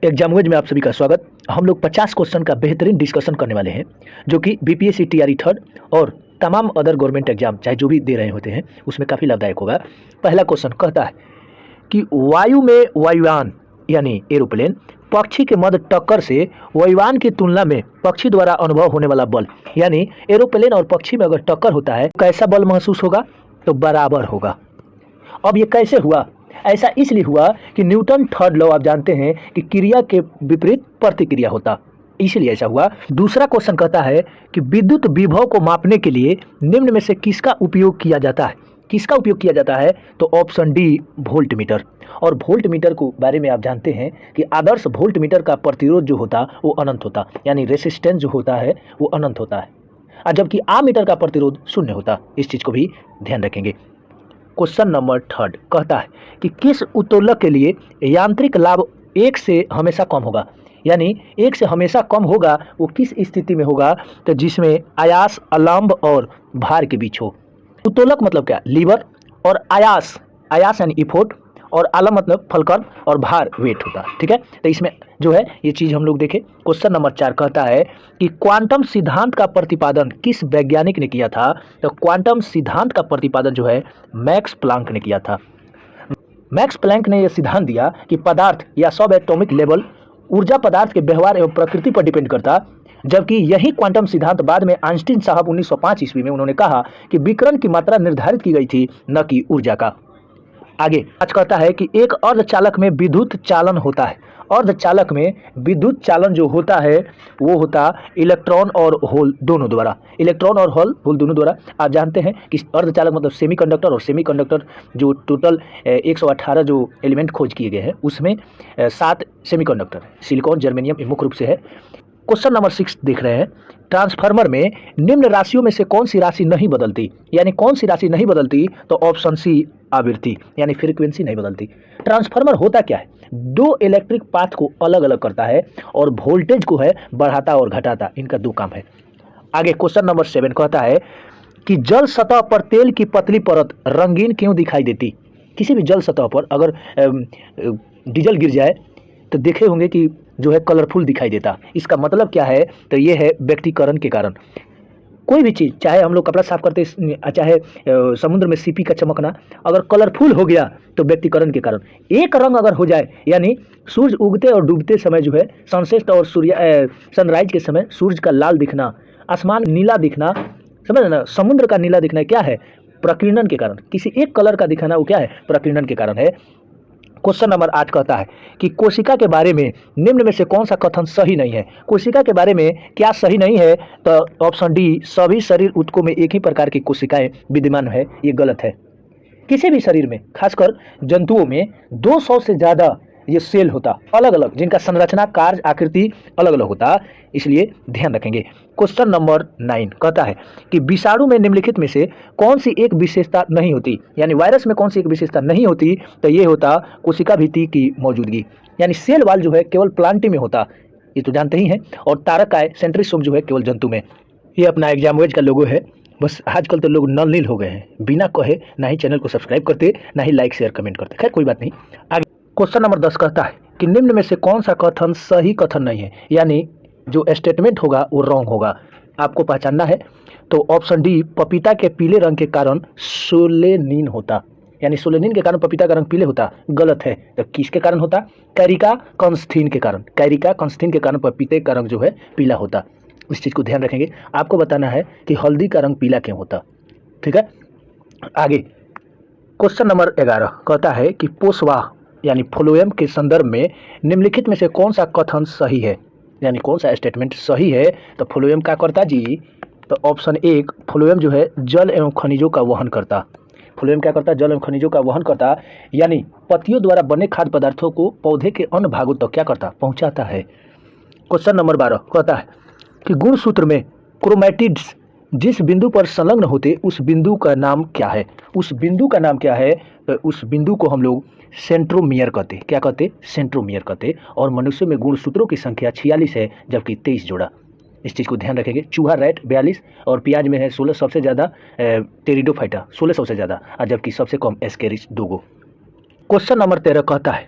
एग्जामवेज में आप सभी का स्वागत। हम लोग 50 क्वेश्चन का बेहतरीन डिस्कशन करने वाले हैं जो कि बीपीएससी टीआरई थर्ड और तमाम अदर गवर्नमेंट एग्जाम चाहे जो भी दे रहे होते हैं उसमें काफ़ी लाभदायक होगा। पहला क्वेश्चन कहता है कि वायु में वायुयान यानी एरोप्लेन पक्षी के मध्य टक्कर से वायुयान की तुलना में पक्षी द्वारा अनुभव होने वाला बल यानी एरोप्लेन और पक्षी में अगर टक्कर होता है कैसा बल महसूस होगा? तो बराबर होगा। अब ये कैसे हुआ? ऐसा इसलिए हुआ कि न्यूटन थर्ड लॉ आप जानते हैं कि क्रिया के विपरीत प्रतिक्रिया होता, इसलिए ऐसा हुआ। दूसरा क्वेश्चन कहता है कि विद्युत विभव को मापने के लिए निम्न में से किसका उपयोग किया जाता है? किसका उपयोग किया जाता है? तो ऑप्शन डी वोल्ट मीटर। और वोल्ट मीटर को बारे में आप जानते हैं कि आदर्श वोल्ट मीटर का प्रतिरोध जो होता वो अनंत होता, यानी रेसिस्टेंस जो होता है वो अनंत होता है, और जबकि आमीटर का प्रतिरोध शून्य होता। इस चीज़ को भी ध्यान रखेंगे। क्वेश्चन नंबर थर्ड कहता है कि किस उत्तोलक के लिए यांत्रिक लाभ 1 से हमेशा कम होगा? यानी 1 से हमेशा कम होगा वो किस स्थिति में होगा? तो जिसमें आयास अलंब और भार के बीच हो। उत्तोलक मतलब क्या? लीवर, और आयास आयास यानी इफोर्ट, और आलम मतलब फलकर्म, और भार वेट होता है। ठीक है, तो इसमें जो है ये चीज़ हम लोग देखें। क्वेश्चन नंबर 4 कहता है कि क्वांटम सिद्धांत का प्रतिपादन किस वैज्ञानिक ने किया था? तो क्वांटम सिद्धांत का प्रतिपादन जो है मैक्स प्लांक ने किया था। मैक्स प्लैंक ने यह सिद्धांत दिया कि पदार्थ या सब एटॉमिक लेवल ऊर्जा पदार्थ के व्यवहार एवं प्रकृति पर डिपेंड करता, जबकि यही क्वांटम सिद्धांत बाद में आइंस्टीन साहब 1905 ईस्वी में उन्होंने कहा कि विकिरण की मात्रा निर्धारित की गई थी, न कि ऊर्जा का। आगे आज कहता है कि एक अर्धचालक में विद्युत चालन होता है। अर्धचालक में विद्युत चालन जो होता है वो होता इलेक्ट्रॉन और होल दोनों द्वारा। इलेक्ट्रॉन और होल दोनों द्वारा। आप जानते हैं कि अर्धचालक मतलब सेमीकंडक्टर, और सेमीकंडक्टर जो टोटल 118 जो एलिमेंट खोज किए गए हैं उसमें 7 सेमीकंडक्टर, सिलिकॉन, जर्मेनियम मुख्य रूप से है। क्वेश्चन नंबर 6 देख रहे हैं। ट्रांसफार्मर में निम्न राशियों में से कौन सी राशि नहीं बदलती? यानी कौन सी राशि नहीं बदलती? तो ऑप्शन सी आवृत्ति यानी फ्रीक्वेंसी नहीं बदलती। ट्रांसफार्मर होता क्या है? 2 इलेक्ट्रिक पाथ को अलग अलग करता है और वोल्टेज को है बढ़ाता और घटाता। इनका 2 काम है। आगे क्वेश्चन नंबर 7 कहता है कि जल सतह पर तेल की पतली परत रंगीन क्यों दिखाई देती? किसी भी जल सतह पर अगर डीजल गिर जाए तो देखे होंगे कि जो है कलरफुल दिखाई देता। इसका मतलब क्या है? तो ये है व्यक्तिकरण के कारण। कोई भी चीज़, चाहे हम लोग कपड़ा साफ करते, चाहे समुद्र में सीपी का चमकना, अगर कलरफुल हो गया तो व्यक्तिकरण के कारण। एक रंग अगर हो जाए, यानी सूर्य उगते और डूबते समय जो है सनसेट और सनराइज के समय सूर्य का लाल दिखना, आसमान नीला दिखना, समझ ना, समुद्र का नीला दिखना, क्या है? प्रकीर्णन के कारण। किसी एक कलर का दिखाना वो क्या है? प्रकीर्णन के कारण है। क्वेश्चन नंबर 8 कहता है कि कोशिका के बारे में निम्न में से कौन सा कथन सही नहीं है? कोशिका के बारे में क्या सही नहीं है? तो ऑप्शन डी सभी शरीर ऊतकों में एक ही प्रकार की कोशिकाएं विद्यमान है, ये गलत है। किसी भी शरीर में, खासकर जंतुओं में 200 से ज़्यादा ये सेल होता, अलग अलग, जिनका संरचना, कार्य, आकृति अलग अलग होता, इसलिए ध्यान रखेंगे। क्वेश्चन नंबर 9 कहता है कि विषाणु में निम्नलिखित में से कौन सी एक विशेषता नहीं होती? यानी वायरस में कौन सी एक विशेषता नहीं होती? तो ये होता कोशिका भित्ति की मौजूदगी, यानी सेल वाल जो है केवल प्लांटी में होता, ये तो जानते ही हैं, और तारकाय सेंट्रीसोम जो है केवल जंतु में। ये अपना एग्जामवेज का लोगो है। बस आजकल तो लोग नल नील हो गए हैं, बिना कहे ना ही चैनल को सब्सक्राइब करते, ना ही लाइक शेयर कमेंट करते। खैर कोई बात नहीं। आगे क्वेश्चन नंबर 10 कहता है कि निम्न में से कौन सा कथन सही कथन नहीं है? यानी जो स्टेटमेंट होगा वो रॉन्ग होगा, आपको पहचानना है। तो ऑप्शन डी पपीता के पीले रंग के कारण सोलेनिन होता, यानी सोलेनिन के कारण पपीता का रंग पीले होता, गलत है। तो किसके कारण होता? कैरिका कंस्थीन के कारण। कैरिका कंस्थीन के कारण पपीते का रंग जो है पीला होता। इस चीज़ को ध्यान रखेंगे। आपको बताना है कि हल्दी का रंग पीला क्यों होता। ठीक है, आगे क्वेश्चन नंबर 11 कहता है कि पोषवाह यानी फ्लोएम के संदर्भ में निम्नलिखित में से कौन सा कथन सही है? यानी कौन सा स्टेटमेंट सही है? तो फ्लोएम क्या करता जी? तो ऑप्शन 1 फ्लोएम जो है जल एवं खनिजों का वहन करता। फ्लोएम क्या करता? जल एवं खनिजों का वहन करता, यानी पत्तियों द्वारा बने खाद्य पदार्थों को पौधे के अन्य भागों तक क्या करता? पहुंचाता है। क्वेश्चन नंबर 12 कहता है कि गुणसूत्र में क्रोमैटिड्स जिस बिंदु पर संलग्न होते उस बिंदु का नाम क्या है? उस बिंदु का नाम क्या है? तो उस बिंदु को हम लोग सेंट्रोमियर कहते। क्या कहते? सेंट्रोमियर कहते। और मनुष्य में गुणसूत्रों की संख्या 46 है, जबकि 23 जोड़ा। इस चीज़ को ध्यान रखेंगे। चूहा रैट 42, और प्याज में है 16 सबसे ज़्यादा, टेरिडोफाइटा 16 सबसे ज़्यादा, और जबकि सबसे कम एस्केरिस 2 गो। क्वेश्चन नंबर 13 कहता है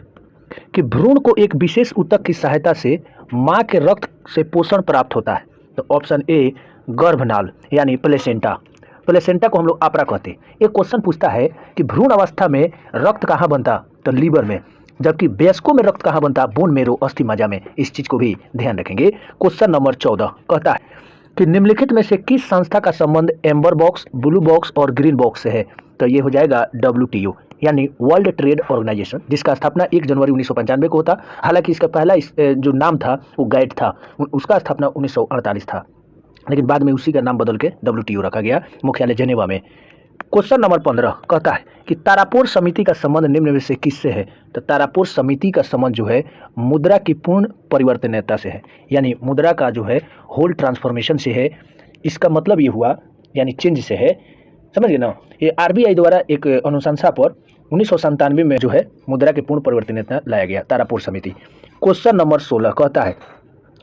कि भ्रूण को एक विशेष ऊतक की सहायता से माँ के रक्त से पोषण प्राप्त होता है? तो ऑप्शन ए गर्भनाल यानी प्लेसेंटा। प्लेसेंटा को हम लोग आपरा कहते हैं। एक क्वेश्चन पूछता है कि भ्रूण अवस्था में रक्त कहाँ बनता? तो लीवर में। जबकि वयस्कों में रक्त कहाँ बनता? बोन मेरो अस्थि मज्जा में। इस चीज को भी ध्यान रखेंगे। क्वेश्चन नंबर 14 कहता है कि निम्नलिखित में से किस संस्था का संबंध एम्बर बॉक्स, ब्लू बॉक्स और ग्रीन बॉक्स से है? तो ये हो जाएगा WTO यानी वर्ल्ड ट्रेड ऑर्गेनाइजेशन, जिसका स्थापना 1 जनवरी 1995 को होता। हालांकि इसका पहला जो नाम था वो गैट था, उसका स्थापना 1948 था, लेकिन बाद में उसी का नाम बदल के WTO रखा गया, मुख्यालय जेनेवा में। क्वेश्चन नंबर 15 कहता है कि तारापोर समिति का संबंध निम्न में से किससे है? तो तारापोर समिति का संबंध जो है मुद्रा की पूर्ण परिवर्तनीयता से है, यानी मुद्रा का जो है होल ट्रांसफॉर्मेशन से है। इसका मतलब ये हुआ यानी चेंज से है, समझ गए ना। ये RBI द्वारा एक अनुशंसा पर 1997 में जो है मुद्रा के पूर्ण परिवर्तनीयता लाया गया, तारापोर समिति। क्वेश्चन नंबर 16 कहता है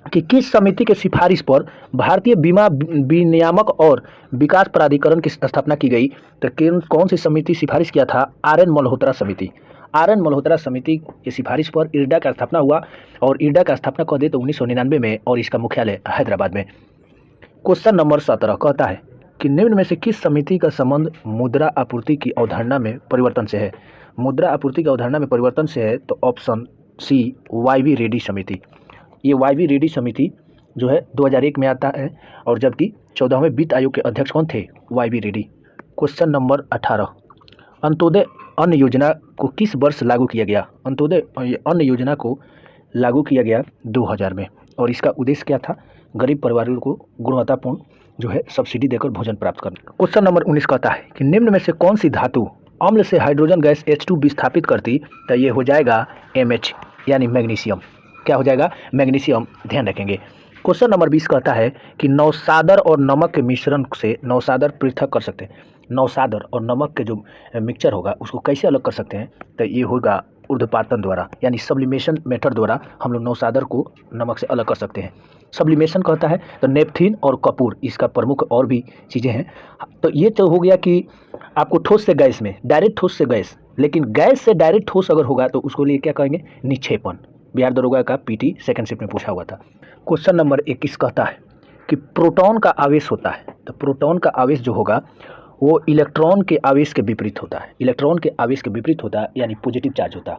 कि किस समिति के सिफारिश पर भारतीय बीमा विनियामक और विकास प्राधिकरण की स्थापना की गई? तो कौन सी समिति सिफारिश किया था? RN मल्होत्रा समिति। RN मल्होत्रा समिति की सिफारिश पर IRDA का स्थापना हुआ, और IRDA का स्थापना कह दे तो 1999 में, और इसका मुख्यालय हैदराबाद में। क्वेश्चन नंबर 17 कहता है कि निम्न में से किस समिति का संबंध मुद्रा आपूर्ति की अवधारणा में परिवर्तन से है? मुद्रा आपूर्ति की अवधारणा में परिवर्तन से है तो ऑप्शन सी YV रेड्डी समिति। ये YV रेड्डी समिति जो है 2001 में आता है, और जबकि 14वें वित्त आयोग के अध्यक्ष कौन थे? YV Reddy. Question number 18 Antyodaya अन्न योजना को किस वर्ष लागू किया गया? अंत्योदय अन्न योजना को लागू किया गया 2000 में, और इसका उद्देश्य क्या था? गरीब परिवारों को गुणवत्तापूर्ण जो है सब्सिडी देकर भोजन प्राप्त करना। क्वेश्चन नंबर 19 कहता है कि निम्न में से कौन सी धातु अम्ल से हाइड्रोजन गैस H2 विस्थापित करती? तो ये हो जाएगा MH यानी मैग्नीशियम। क्या हो जाएगा? मैग्नीशियम। ध्यान रखेंगे। क्वेश्चन नंबर 20 कहता है कि नौसादर और नमक के मिश्रण से नौसादर पृथक कर सकते हैं। नौसादर और नमक के जो मिक्सचर होगा उसको कैसे अलग कर सकते हैं? तो ये होगा ऊर्ध्वपातन द्वारा, यानी सब्लिमेशन मेथड द्वारा हम लोग नौसादर को नमक से अलग कर सकते हैं। सब्लिमेशन कहता है तो नेपथीन और कपूर, इसका प्रमुख और भी चीज़ें हैं। तो ये तो हो गया कि आपको ठोस से गैस में, डायरेक्ट ठोस से गैस, लेकिन गैस से डायरेक्ट ठोस अगर होगा तो उसको लिए क्या कहेंगे? निक्षेपण। बिहार दरोगा का PT सेकंड शिफ्ट में पूछा हुआ था। क्वेश्चन नंबर 21 कहता है कि प्रोटॉन का आवेश होता है, तो प्रोटॉन का आवेश जो होगा वो इलेक्ट्रॉन के आवेश के विपरीत होता है। इलेक्ट्रॉन के आवेश के विपरीत होता है, यानी पॉजिटिव चार्ज होता है,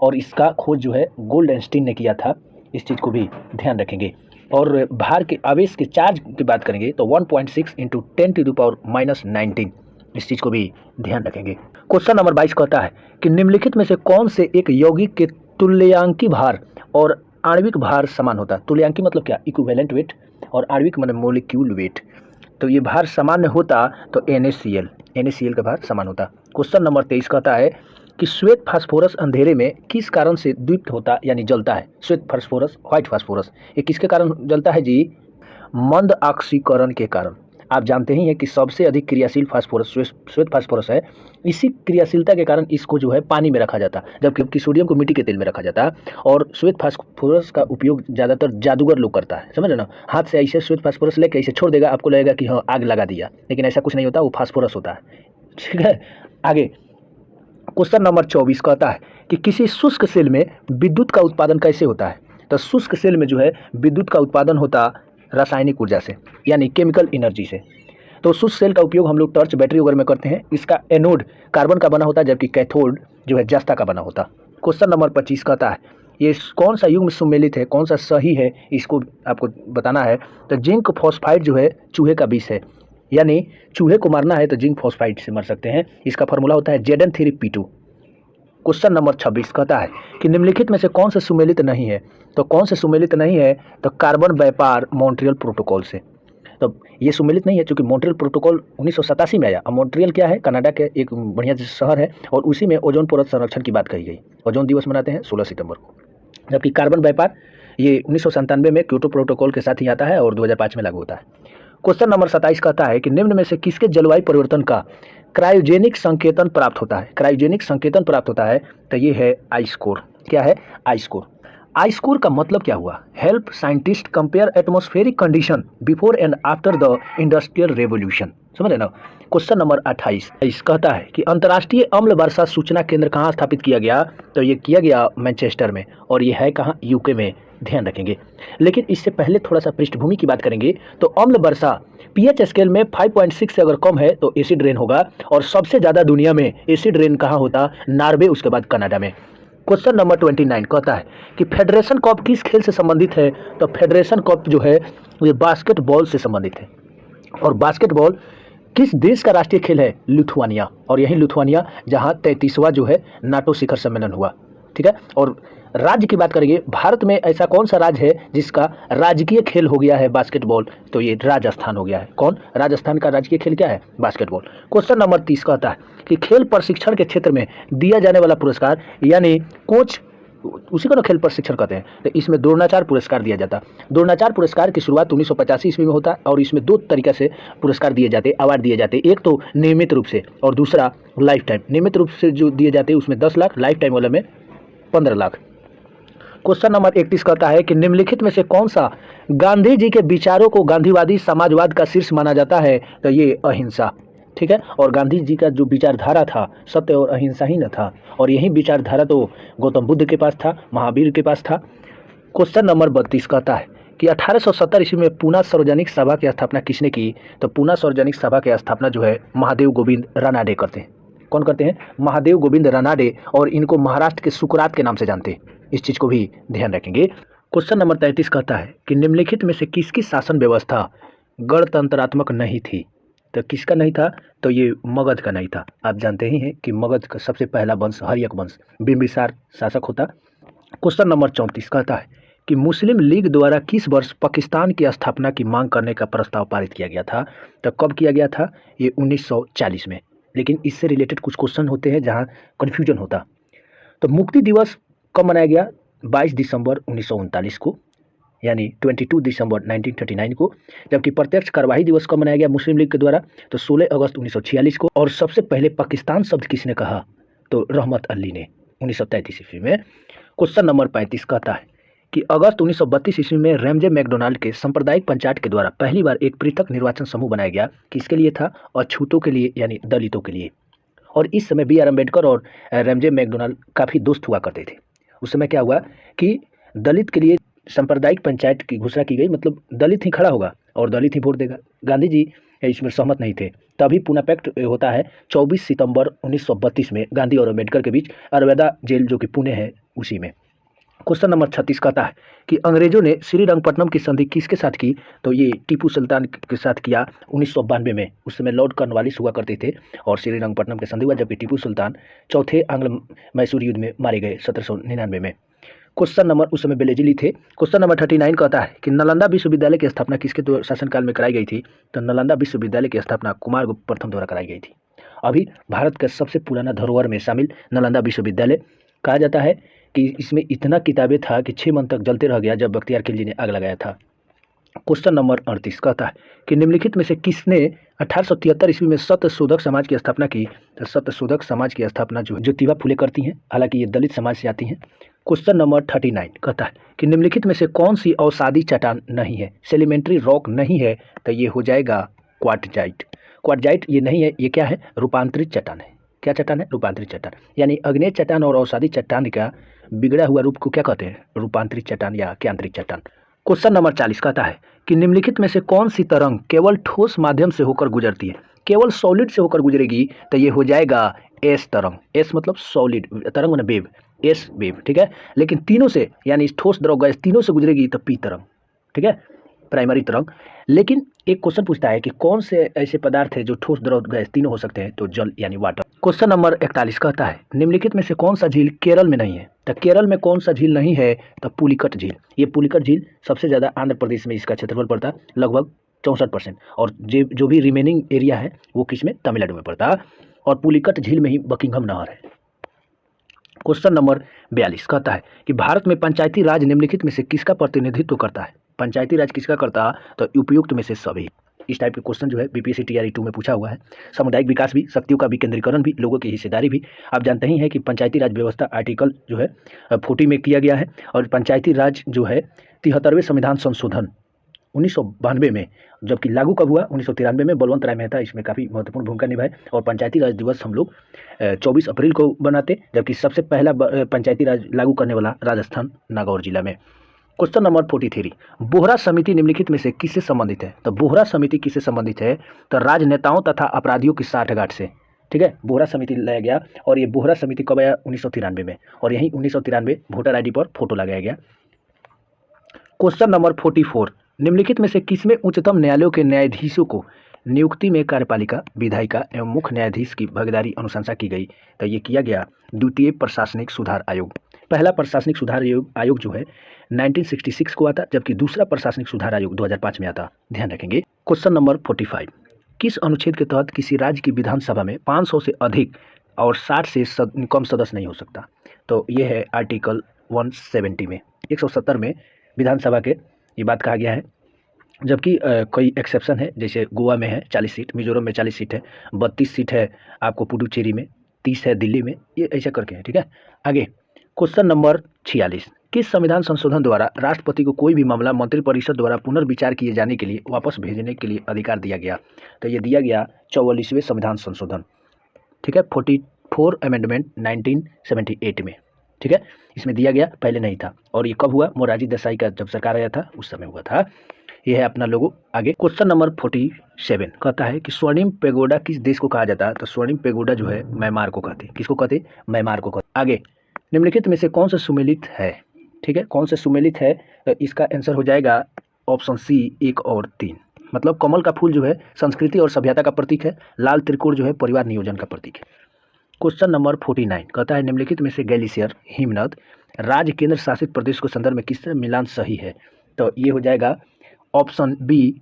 और इसका खोज जो है गोल्डस्टीन ने किया था। इस चीज़ को भी ध्यान रखेंगे। और भार के आवेश के चार्ज की बात करेंगे तो 1.6 × 10⁻⁻19, इस चीज़ को भी ध्यान रखेंगे। क्वेश्चन नंबर 22 कहता है कि निम्नलिखित में से कौन से एक यौगिक के तुल्यांकी भार और आणविक भार समान होता है? तुल्यांकी मतलब क्या? इक्विवेलेंट वेट, और आणविक मतलब मोलिक्यूल वेट। तो ये भार सामान्य होता तो NaCl का भार समान होता। क्वेश्चन नंबर 23 कहता है कि श्वेत फास्फोरस अंधेरे में किस कारण से दीप्त होता यानी जलता है? श्वेत फास्फोरस, व्हाइट फास्फोरस, ये किसके कारण जलता है जी? मंद ऑक्सीकरण के कारण। आप जानते ही हैं कि सबसे अधिक क्रियाशील फास्फोरस श्वेत फास्फोरस है। इसी क्रियाशीलता के कारण इसको जो है पानी में रखा जाता, जबकि सोडियम को मिट्टी के तेल में रखा जाता। और श्वेत फास्फोरस का उपयोग ज़्यादातर जादूगर लोग करता है, समझ रहे ना। हाथ से ऐसे श्वेत फास्फोरस लेके ऐसे छोड़ देगा, आपको लगेगा कि हाँ आग लगा दिया, लेकिन ऐसा कुछ नहीं होता, वो फास्फोरस होता है। ठीक है, आगे क्वेश्चन नंबर 24 कहता है कि किसी शुष्क सेल में विद्युत का उत्पादन कैसे होता है? तो शुष्क सेल में जो है विद्युत का उत्पादन होता रासायनिक ऊर्जा से, यानी केमिकल एनर्जी से। तो शुष्क सेल का उपयोग हम लोग टॉर्च, बैटरी वगैरह में करते हैं। इसका एनोड कार्बन का बना होता है, जबकि कैथोड जो है जस्ता का बना होता। क्वेश्चन नंबर 25 कहता है ये कौन सा युग्म सुमेलित है, कौन सा सही है, इसको आपको बताना है। तो जिंक फॉस्फाइड जो है चूहे का विष है, यानी चूहे को मारना है तो जिंक फॉस्फाइड से मर सकते हैं। इसका फॉर्मूला होता है Zn3P2। क्वेश्चन नंबर 26 कहता है कि निम्नलिखित में से कौन से सुमेलित नहीं है? तो कौन से सुमेलित नहीं है? तो कार्बन व्यापार मॉन्ट्रियल प्रोटोकॉल से। तो ये सुमेलित नहीं है क्योंकि मॉन्ट्रियल प्रोटोकॉल 1987 में आया। अब मॉन्ट्रियल क्या है? कनाडा के एक बढ़िया शहर है, और उसी में ओजोन परत संरक्षण की बात कही गई। ओजोन दिवस मनाते हैं 16 सितंबर को। जबकि कार्बन व्यापार ये 1997 में क्योटो प्रोटोकॉल के साथ ही आता है और 2005 में लागू होता है। क्वेश्चन नंबर 27 कहता है कि निम्न में से किसके जलवायु परिवर्तन का क्रायोजेनिक संकेतन प्राप्त होता है? क्रायोजेनिक संकेतन प्राप्त होता है तो ये है आइस्कोर। क्या है? आइस्कोर। आई स्कोर का मतलब क्या हुआ? Help scientist compare atmospheric condition before and after the industrial revolution. समझ रहे ना? क्वेश्चन नंबर 28 इस कहता है कि अंतर्राष्ट्रीय अम्ल वर्षा सूचना केंद्र कहाँ स्थापित किया गया? तो ये किया गया मैनचेस्टर में, और ये है कहाँ? यूके में, ध्यान रखेंगे। लेकिन इससे पहले थोड़ा सा पृष्ठभूमि की बात करेंगे। तो अम्ल वर्षा पीएच स्केल में 5.6 से अगर कम है तो एसिड रेन होगा, और सबसे ज़्यादा दुनिया में एसिड रेन कहाँ होता? नॉर्वे, उसके बाद कनाडा में। क्वेश्चन नंबर 29 कहता है कि फेडरेशन कप किस खेल से संबंधित है? तो फेडरेशन कप जो है ये बास्केटबॉल से संबंधित है, और बास्केटबॉल किस देश का राष्ट्रीय खेल है? लिथुआनिया, और यही लिथुआनिया जहां 33वां जो है नाटो शिखर सम्मेलन हुआ। ठीक है। और राज्य की बात करेंगे, भारत में ऐसा कौन सा राज्य है जिसका राजकीय खेल हो गया है बास्केटबॉल? तो ये राजस्थान हो गया है। कौन? राजस्थान का राजकीय खेल क्या है? बास्केटबॉल। क्वेश्चन नंबर 30 कहता है कि खेल प्रशिक्षण के क्षेत्र में दिया जाने वाला पुरस्कार, यानी कोच, उसी को ना खेल प्रशिक्षण कहते हैं, तो इसमें द्रोणाचार्य पुरस्कार दिया जाता है। द्रोणाचार्य पुरस्कार की शुरुआत 1985 ईस्वी में होता है, और इसमें दो तरीके से पुरस्कार दिए जाते, अवार्ड दिए जाते। एक तो नियमित रूप से, और दूसरा लाइफ टाइम। नियमित रूप से जो दिए जाते हैं उसमें 10 लाख, लाइफ टाइम वाले में 15 लाख। क्वेश्चन नंबर 31 कहता है कि निम्नलिखित में से कौन सा गांधी जी के विचारों को गांधीवादी समाजवाद का शीर्ष माना जाता है? तो ये अहिंसा। ठीक है। और गांधी जी का जो विचारधारा था, सत्य और अहिंसा ही न था, और यही विचारधारा तो गौतम बुद्ध के पास था, महावीर के पास था। क्वेश्चन नंबर 32 कहता है कि 1870 ईस्वी में पूना सार्वजनिक सभा की स्थापना किसने की? तो पूना सार्वजनिक सभा की स्थापना जो है महादेव गोविंद रानाडे करते हैं। कौन करते हैं? महादेव गोविंद रानाडे, और इनको महाराष्ट्र के सुकरात के नाम से जानते हैं। इस चीज को भी ध्यान रखेंगे। क्वेश्चन नंबर 33 कहता है कि निम्नलिखित में से किसकी शासन व्यवस्था गणतंत्रात्मक नहीं थी? तो किसका नहीं था? तो ये मगध का नहीं था। आप जानते ही हैं कि मगध का सबसे पहला वंश हर्यक वंश, बिंबिसार शासक होता। क्वेश्चन नंबर 34 कहता है कि मुस्लिम लीग द्वारा किस वर्ष पाकिस्तान की स्थापना की मांग करने का प्रस्ताव पारित किया गया था? तो कब किया गया था? ये 1940 में। लेकिन इससे रिलेटेड कुछ क्वेश्चन होते हैं जहाँ कन्फ्यूजन होता। तो मुक्ति दिवस कब मनाया गया? 22 दिसंबर 1939 को, यानी 22 दिसंबर 1939 को। जबकि प्रत्यक्ष कार्यवाही दिवस कब मनाया गया मुस्लिम लीग के द्वारा? तो 16 अगस्त 1946 को। और सबसे पहले पाकिस्तान शब्द किसने कहा? तो रहमत अली ने 1933 ईस्वी में। क्वेश्चन नंबर 35 कहता है कि अगस्त 1932 ईस्वी में रैमजे मैकडोनाल्ड के सांप्रदायिक पंचायत के द्वारा पहली बार एक पृथक निर्वाचन समूह बनाया गया। किसके लिए था? अछूतों के लिए, यानी दलितों के लिए। और इस समय बी आर अम्बेडकर और रैमजे मैकडोनाल्ड काफ़ी दोस्त हुआ करते थे। उस समय क्या हुआ कि दलित के लिए सांप्रदायिक पंचायत की घोषणा की गई, मतलब दलित ही खड़ा होगा और दलित ही वोट देगा। गांधी जी इसमें सहमत नहीं थे। तभी पूना पैक्ट होता है 24 सितंबर 1932 में गांधी और अम्बेडकर के बीच, अरवेदा जेल जो कि पुणे है उसी में। क्वेश्चन नंबर 36 कहता है कि अंग्रेजों ने श्रीरंगपट्टनम की संधि किसके साथ की? तो ये टीपू सुल्तान के साथ किया 1992 में। उस समय लॉर्ड कॉर्नवालिस हुआ करते थे और श्रीरंगपट्टनम की संधि हुआ, जबकि टीपू सुल्तान चौथे आंग्ल मैसूर युद्ध में मारे गए 1799 में। क्वेश्चन नंबर, उस समय बेलेजिली थे। क्वेश्चन नंबर 39 कहता है कि नालंदा विश्वविद्यालय की स्थापना किसके शासनकाल में कराई गई थी? तो नालंदा विश्वविद्यालय की स्थापना कुमारगुप्त प्रथम द्वारा कराई गई थी। अभी भारत का सबसे पुराना धरोहर में शामिल नालंदा विश्वविद्यालय। कहा जाता है कि इसमें इतना किताबें था कि 6 मन तक जलते रह गया जब बख्तियार खिलजी ने आग लगाया था। क्वेश्चन नंबर 38 कहता है कि निम्नलिखित में से किसने 1873 ईस्वी में सत्यशोधक समाज की स्थापना की? तो सत्यशोधक समाज की स्थापना जो ज्योतिबा फुले करती हैं, हालांकि ये दलित समाज से आती हैं। क्वेश्चन नंबर 39 कहता है कि निम्नलिखित में से कौन सी अवसादी चट्टान नहीं है, सेलिमेंट्री रॉक नहीं है? तो ये हो जाएगा क्वार्टजाइट। क्वार्टजाइट ये नहीं है, ये क्या है? रूपांतरित चट्टान है। क्या चट्टान है? रूपांतरित चट्टान। यानी अग्नेय चट्टान और अवसादी चट्टान का बिगड़ा हुआ रूप को क्या कहते हैं? रूपांतरित चट्टान या केंद्रित चट्टान। क्वेश्चन नंबर 40 कहता है कि निम्नलिखित में से कौन सी तरंग केवल ठोस माध्यम से होकर गुजरती है? केवल सॉलिड से होकर गुजरेगी तो ये हो जाएगा एस तरंग। एस मतलब सॉलिड, तरंग मतलब वेव, एस वेव। ठीक है। लेकिन तीनों से, यानी ठोस द्रव गैस तीनों से गुजरेगी तो पी तरंग। ठीक है, प्राइमरी तरंग। लेकिन एक क्वेश्चन पूछता है कि कौन से ऐसे पदार्थ है जो ठोस द्रव गैस तीनों हो सकते हैं? तो जल यानी वाटर। क्वेश्चन नंबर 41 कहता है निम्नलिखित में से कौन सा झील केरल में नहीं है? तो केरल में कौन सा झील नहीं है? तो पुलिकट झील। ये पुलिकट झील सबसे ज़्यादा आंध्र प्रदेश में इसका क्षेत्रफल पड़ता है, लगभग 64%। और जो भी रिमेनिंग एरिया है वो किस में? तमिलनाडु में पड़ता है। और पुलिकट झील में ही बकिंघम नहर है। क्वेश्चन नंबर 42 कहता है कि भारत में पंचायती राज निम्नलिखित में से किसका प्रतिनिधित्व करता है? पंचायती राज किसका करता है? तो उपयुक्त में से सभी। इस टाइप के क्वेश्चन जो है बीपीएससी टीआरई 2 में पूछा हुआ है। सामुदायिक विकास भी, शक्तियों का विकेंद्रीकरण भी, लोगों की हिस्सेदारी भी। आप जानते ही हैं कि पंचायती राज व्यवस्था आर्टिकल जो है 40 में किया गया है, और पंचायती राज जो है 73वें संविधान संशोधन 1992 में, जबकि लागू कब हुआ 1993 में। बलवंत राय मेहता इसमें काफ़ी महत्वपूर्ण भूमिका निभाए, और पंचायती राज दिवस हम लोग 24 अप्रैल को बनाते, जबकि सबसे पहला पंचायती राज लागू करने वाला राजस्थान नागौर जिला में। क्वेश्चन नंबर 43, बोहरा समिति निम्नलिखित में से किससे संबंधित है? तो बोहरा समिति किससे संबंधित है? तो राजनेताओं तथा अपराधियों की साठगांठ से। ठीक है, बोहरा समिति लाया गया, और ये बोहरा समिति कब आया 1993 में, और यही 1993 वोटर आईडी पर फोटो लगाया गया। क्वेश्चन नंबर 44, निम्नलिखित में से किसमें उच्चतम न्यायालयों के न्यायाधीशों को नियुक्ति में कार्यपालिका, विधायिका एवं मुख्य न्यायाधीश की भागीदारी अनुशंसा की गई? तो ये किया गया द्वितीय प्रशासनिक सुधार आयोग। पहला प्रशासनिक सुधार आयोग जो है 1966 को आता, जबकि दूसरा प्रशासनिक सुधार आयोग 2005 में आता। ध्यान रखेंगे। क्वेश्चन नंबर 45, किस अनुच्छेद के तहत किसी राज्य की विधानसभा में 500 से अधिक और 60 से कम सदस्य नहीं हो सकता? तो ये है आर्टिकल 170 में। 170 में विधानसभा के ये बात कहा गया है, जबकि कोई एक्सेप्शन है, जैसे गोवा में है 40 सीट, मिजोरम में 40 सीट है, 32 सीट है आपको पुडुचेरी में, 30 है दिल्ली में, ये ऐसा करके है। ठीक है, आगे क्वेश्चन नंबर 46, किस संविधान संशोधन द्वारा राष्ट्रपति को कोई भी मामला मंत्रिपरिषद द्वारा पुनर्विचार किए जाने के लिए वापस भेजने के लिए अधिकार दिया गया? तो ये दिया गया 44वें संविधान संशोधन। ठीक है, 44 अमेंडमेंट 1978 में। ठीक है, इसमें दिया गया, पहले नहीं था। और ये कब हुआ? मोरारजी देसाई का जब सरकार आया था उस समय हुआ था। ये है अपना लोगो। आगे क्वेश्चन नंबर 47 कहता है कि स्वर्णिम पेगोडा किस देश को कहा जाता है? तो स्वर्णिम पेगोडा जो है म्यांमार को कहते हैं। किसको कहते? म्यांमार को कहते। आगे निम्नलिखित में से कौन सा सुमेलित है? ठीक है, कौन सा सुमेलित है? तो इसका आंसर हो जाएगा ऑप्शन सी 1 और 3। मतलब कमल का फूल जो है संस्कृति और सभ्यता का प्रतीक है, लाल त्रिकोण जो है परिवार नियोजन का प्रतीक है। क्वेश्चन नंबर 49 कहता है निम्नलिखित में से ग्लेशियर, हिमनद, राज्य केंद्र शासित प्रदेश के संदर्भ में किससे मिलान सही है? तो ये हो जाएगा ऑप्शन बी,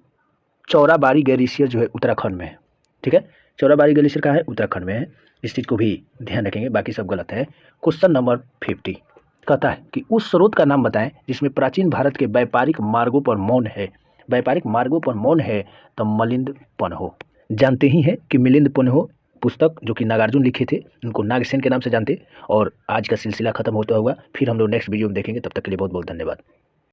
चौराबाड़ी ग्लेशियर जो है उत्तराखंड में है। ठीक है, चौराबाड़ी ग्लेशियर कहाँ है? उत्तराखंड में है। इस चीज़ को भी ध्यान रखेंगे, बाकी सब गलत है। क्वेश्चन नंबर 50 कहता है कि उस स्रोत का नाम बताएं जिसमें प्राचीन भारत के व्यापारिक मार्गों पर मौन है। व्यापारिक मार्गों पर मौन है तो मिलिंद पन्हो। जानते ही हैं कि मिलिंद पन्हो पुस्तक जो कि नागार्जुन लिखे थे, उनको नागसेन के नाम से जानते। और आज का सिलसिला खत्म होता हुआ फिर हम लोग नेक्स्ट वीडियो में देखेंगे। तब तक के लिए बहुत बहुत धन्यवाद।